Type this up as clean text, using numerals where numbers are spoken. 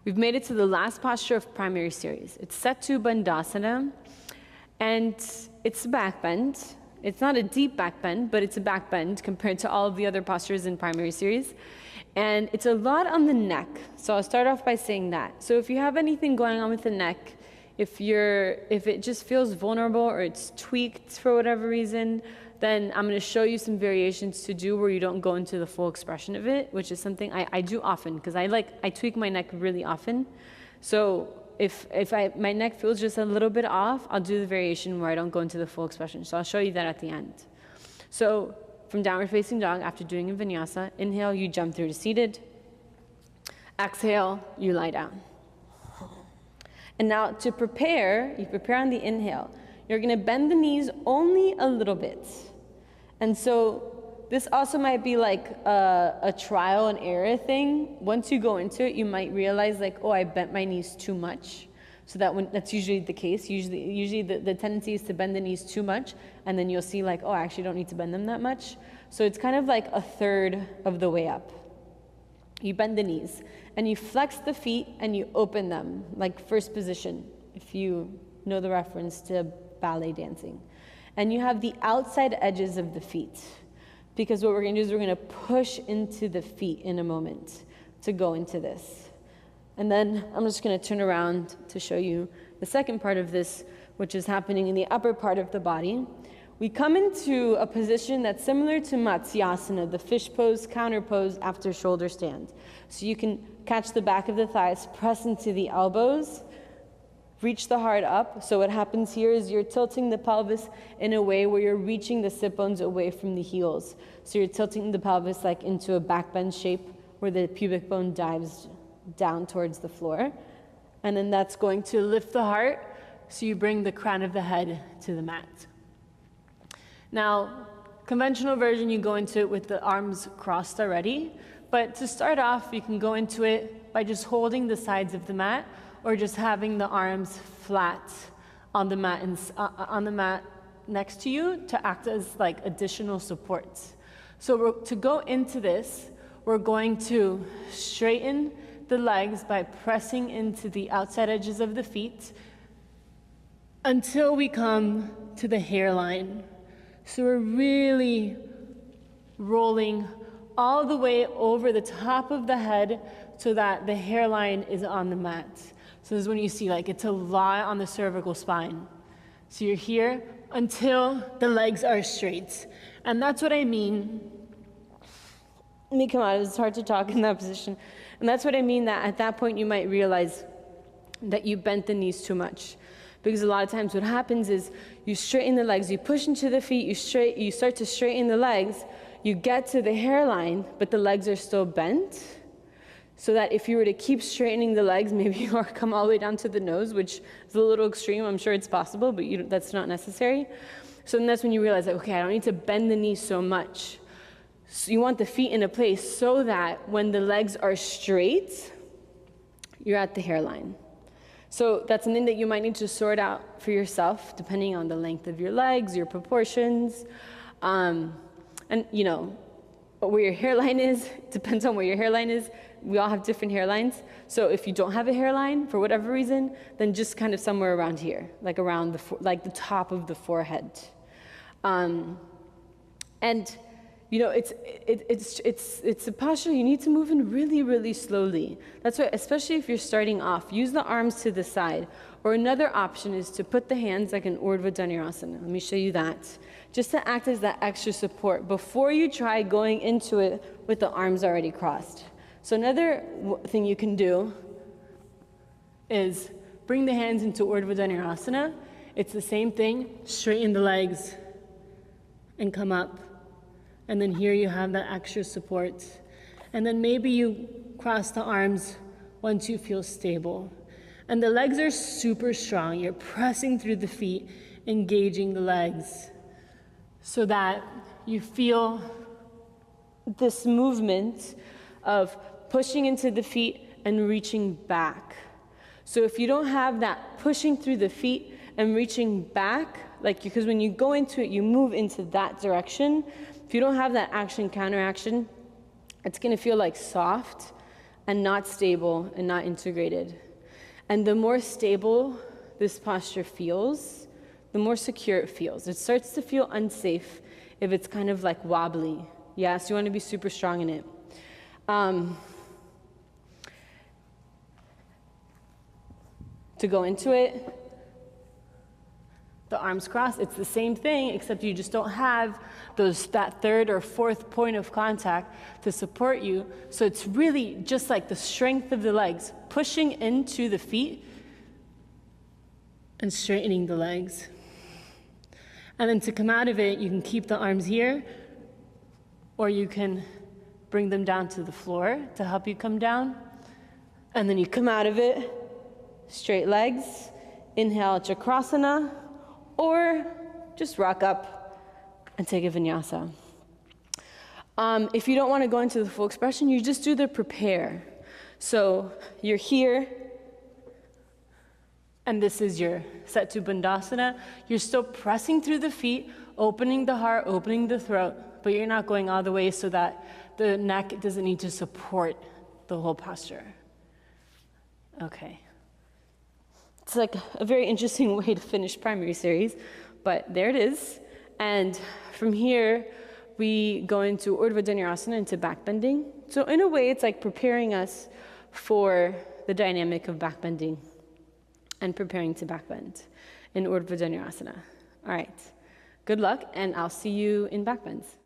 We've made it to the last posture of primary series. It's Setu Bandhasana, and it's a back bend. It's not a deep back bend, but it's a back bend compared to all of the other postures in primary series. And it's a lot on the neck. So I'll start off by saying that. So if you have anything going on with the neck, if it just feels vulnerable or it's tweaked for whatever reason, then I'm going to show you some variations to do where you don't go into the full expression of it, which is something I do often, because I tweak my neck really often. So if my neck feels just a little bit off, I'll do the variation where I don't go into the full expression. So I'll show you that at the end. So from downward facing dog, after doing a vinyasa, inhale, you jump through to seated. Exhale, you lie down. And now to prepare, you prepare on the inhale. You're going to bend the knees only a little bit. And so this also might be like a trial and error thing. Once you go into it, you might realize like, oh, I bent my knees too much. So that's usually the case. Usually the tendency is to bend the knees too much, and then you'll see like, oh, I actually don't need to bend them that much. So it's kind of like a third of the way up. You bend the knees, and you flex the feet, and you open them, like first position, if you know the reference to ballet dancing. And you have the outside edges of the feet, because what we're going to do is we're going to push into the feet in a moment to go into this. And then I'm just going to turn around to show you the second part of this, which is happening in the upper part of the body. We come into a position that's similar to Matsyasana, the fish pose, counter pose after shoulder stand. So you can catch the back of the thighs, press into the elbows, reach the heart up. So what happens here is you're tilting the pelvis in a way where you're reaching the sit bones away from the heels. So you're tilting the pelvis like into a back bend shape where the pubic bone dives down towards the floor. And then that's going to lift the heart, so you bring the crown of the head to the mat. Now, conventional version, you go into it with the arms crossed already, but to start off, you can go into it by just holding the sides of the mat, or just having the arms flat on the mat next to you to act as like additional supports. So to go into this, we're going to straighten the legs by pressing into the outside edges of the feet until we come to the hairline. So we're really rolling all the way over the top of the head so that the hairline is on the mat. So this is when you see like it's a lot on the cervical spine. So you're here until the legs are straight. And that's what I mean. Let me come out, it's hard to talk in that position. And that's what I mean, that at that point you might realize that you bent the knees too much. Because a lot of times what happens is you straighten the legs, you push into the feet, you start to straighten the legs, you get to the hairline, but the legs are still bent. So that if you were to keep straightening the legs, maybe you come all the way down to the nose, which is a little extreme. I'm sure it's possible, but that's not necessary. So then that's when you realize, like, okay, I don't need to bend the knees so much. So you want the feet in a place so that when the legs are straight, you're at the hairline. So that's something that you might need to sort out for yourself, depending on the length of your legs, your proportions, and you know, where your hairline is, depends on where your hairline is. We all have different hairlines. So if you don't have a hairline, for whatever reason, then just kind of somewhere around here, like around the top of the forehead. And you know, it's a posture you need to move in really, really slowly. That's why, especially if you're starting off, use the arms to the side. Or another option is to put the hands like an Urdhva Dhanurasana. Let me show you that. Just to act as that extra support before you try going into it with the arms already crossed. So another thing you can do is bring the hands into Urdhva Dhanurasana. It's the same thing, straighten the legs and come up. And then here you have that extra support. And then maybe you cross the arms once you feel stable. And the legs are super strong. You're pressing through the feet, engaging the legs so that you feel this movement of pushing into the feet and reaching back. So if you don't have that pushing through the feet and reaching back, like, because when you go into it, you move into that direction. If you don't have that action, counter action, it's going to feel like soft. and not stable and not integrated. And the more stable this posture feels, the more secure it feels. It starts to feel unsafe if it's kind of like wobbly. Yeah, so you want to be super strong in it. To go into it, the arms crossed, it's the same thing, except you just don't have that third or fourth point of contact to support you. So it's really just like the strength of the legs, pushing into the feet and straightening the legs. And then to come out of it, you can keep the arms here, or you can bring them down to the floor to help you come down. And then you come out of it, straight legs, inhale Chakrasana, or just rock up and take a vinyasa. If you don't want to go into the full expression, you just do the prepare. So you're here, and this is your Setu Bandhasana. You're still pressing through the feet, opening the heart, opening the throat, but you're not going all the way so that the neck doesn't need to support the whole posture. Okay. It's like a very interesting way to finish primary series, but there it is. And from here, we go into Urdhva Dhanurasana, into back bending. So in a way, it's like preparing us for the dynamic of back bending and preparing to back bend in Urdhva Dhanurasana. All right, good luck, and I'll see you in back bends.